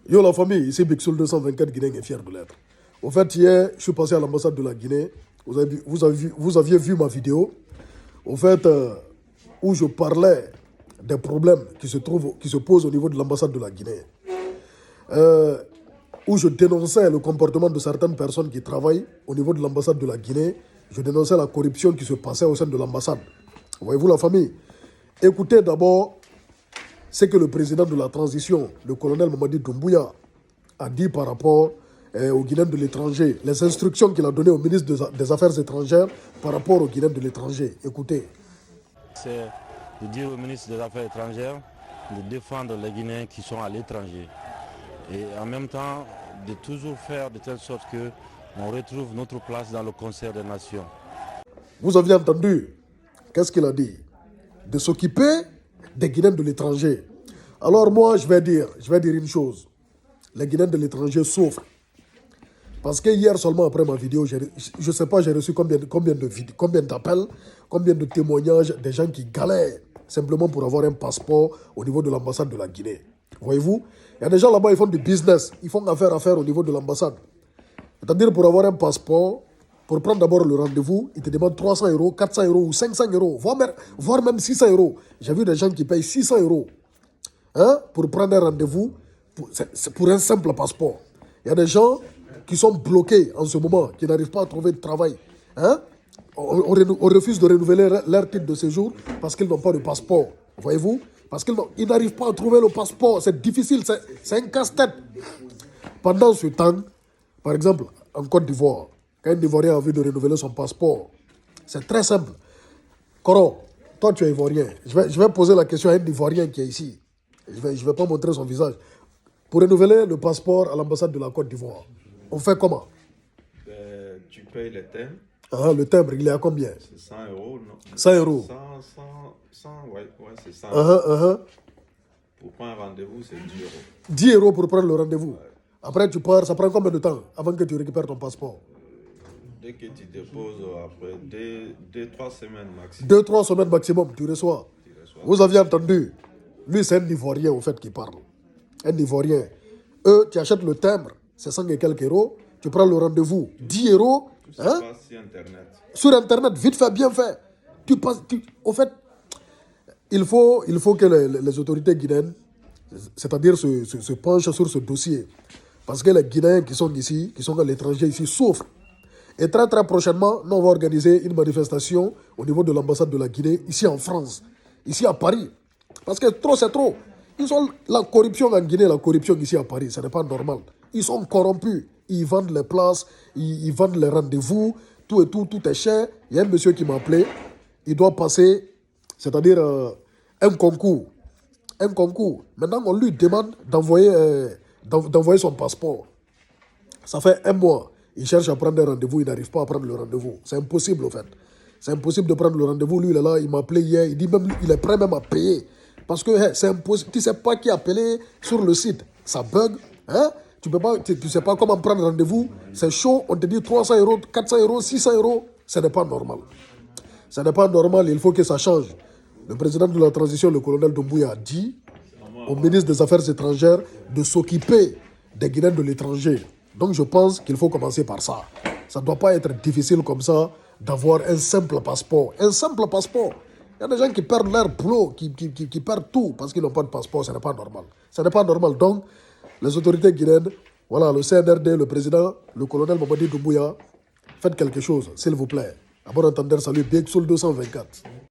Yo la famille, ici Bixul 224 Guinéen est fier de l'être. Au fait, hier, je suis passé à l'ambassade de la Guinée. Vous aviez vu ma vidéo. Au fait, où je parlais des problèmes qui se posent au niveau de l'ambassade de la Guinée. Euh, où je dénonçais le comportement de certaines personnes qui travaillent au niveau de l'ambassade de la Guinée. Je dénonçais la corruption qui se passait au sein de l'ambassade. Voyez-vous la famille? Écoutez d'abord ce que le président de la transition, le colonel Mamadi Doumbouya, a dit par rapport aux Guinéens de l'étranger, les instructions qu'il a données au ministre des Affaires étrangères par rapport aux Guinéens de l'étranger. Écoutez. C'est de dire au ministre des Affaires étrangères de défendre les Guinéens qui sont à l'étranger. Et en même temps, de toujours faire de telle sorte qu'on retrouve notre place dans le concert des nations. Vous aviez entendu, qu'est-ce qu'il a dit? De s'occuper des Guinéens de l'étranger. Alors moi, je vais dire une chose. Les Guinéens de l'étranger souffrent. Parce que hier seulement après ma vidéo, je ne sais pas, j'ai reçu combien d'appels, combien de témoignages des gens qui galèrent simplement pour avoir un passeport au niveau de l'ambassade de la Guinée. Voyez-vous? Il y a des gens là-bas, ils font du business, ils font affaire au niveau de l'ambassade. C'est-à-dire pour avoir un passeport, pour prendre d'abord le rendez-vous, ils te demandent 300 euros, 400 euros ou 500 euros, voire même 600 euros. J'ai vu des gens qui payent 600 euros pour prendre un rendez-vous pour un simple passeport. Il y a des gens qui sont bloqués en ce moment, qui n'arrivent pas à trouver de travail. On refuse de renouveler leur titre de séjour parce qu'ils n'ont pas de passeport. Voyez-vous? Parce qu'ils n'arrivent pas à trouver le passeport. C'est difficile, c'est un casse-tête. Pendant ce temps, par exemple, en Côte d'Ivoire, quand un Ivoirien a envie de renouveler son passeport, c'est très simple. Coro, toi tu es Ivoirien. Je vais poser la question à un Ivoirien qui est ici. Je vais pas montrer son visage. Pour renouveler le passeport à l'ambassade de la Côte d'Ivoire, on fait comment? Tu payes le timbre. Le timbre, il est à combien? C'est 100 euros, non? 100 euros. 100, ouais, c'est 100 euros. Pour prendre un rendez-vous, c'est 10 euros. 10 euros pour prendre le rendez-vous. Ouais. Après, tu pars, ça prend combien de temps avant que tu récupères ton passeport? Dès que tu déposes, après 2-3 semaines maximum. 2-3 semaines maximum, tu reçois. Vous aviez entendu? Lui, c'est un Ivoirien, au fait, qui parle. Un Ivoirien. Eux, tu achètes le timbre, c'est 100 et quelques euros. Tu prends le rendez-vous, 10 euros. Tout ça passe sur Internet. Sur Internet, vite fait, bien fait. Au fait, il faut que les autorités guinéennes, c'est-à-dire se penchent sur ce dossier. Parce que les Guinéens qui sont ici, qui sont à l'étranger ici, souffrent. Et très très prochainement, nous on va organiser une manifestation au niveau de l'ambassade de la Guinée, ici en France, ici à Paris. Parce que trop c'est trop. La corruption en Guinée, la corruption ici à Paris, ce n'est pas normal. Ils sont corrompus. Ils vendent les places, ils vendent les rendez-vous, tout est cher. Il y a un monsieur qui m'a appelé, il doit passer, c'est-à-dire un concours. Maintenant, on lui demande d'envoyer son passeport. Ça fait un mois. Il cherche à prendre un rendez-vous, il n'arrive pas à prendre le rendez-vous. C'est impossible, en fait. C'est impossible de prendre le rendez-vous. Lui, il est là, il m'a appelé hier, il dit même, il est prêt même à payer. Parce que c'est impossible. Tu ne sais pas qui a appelé sur le site. Ça bug. Tu ne sais pas comment prendre rendez-vous. C'est chaud. On te dit 300 euros, 400 euros, 600 euros. Ce n'est pas normal. Ce n'est pas normal. Il faut que ça change. Le président de la transition, le colonel Doumbouya, a dit au ministre des Affaires étrangères de s'occuper des Guinéens de l'étranger. Donc je pense qu'il faut commencer par ça. Ça ne doit pas être difficile comme ça d'avoir un simple passeport. Un simple passeport. Il y a des gens qui perdent leur boulot, qui perdent tout parce qu'ils n'ont pas de passeport. Ce n'est pas normal. Ce n'est pas normal. Donc, les autorités guinéennes, voilà, le CNRD, le président, le colonel Mamadi Doumbouya, faites quelque chose, s'il vous plaît. À bon entendeur, salut, Bixul 224.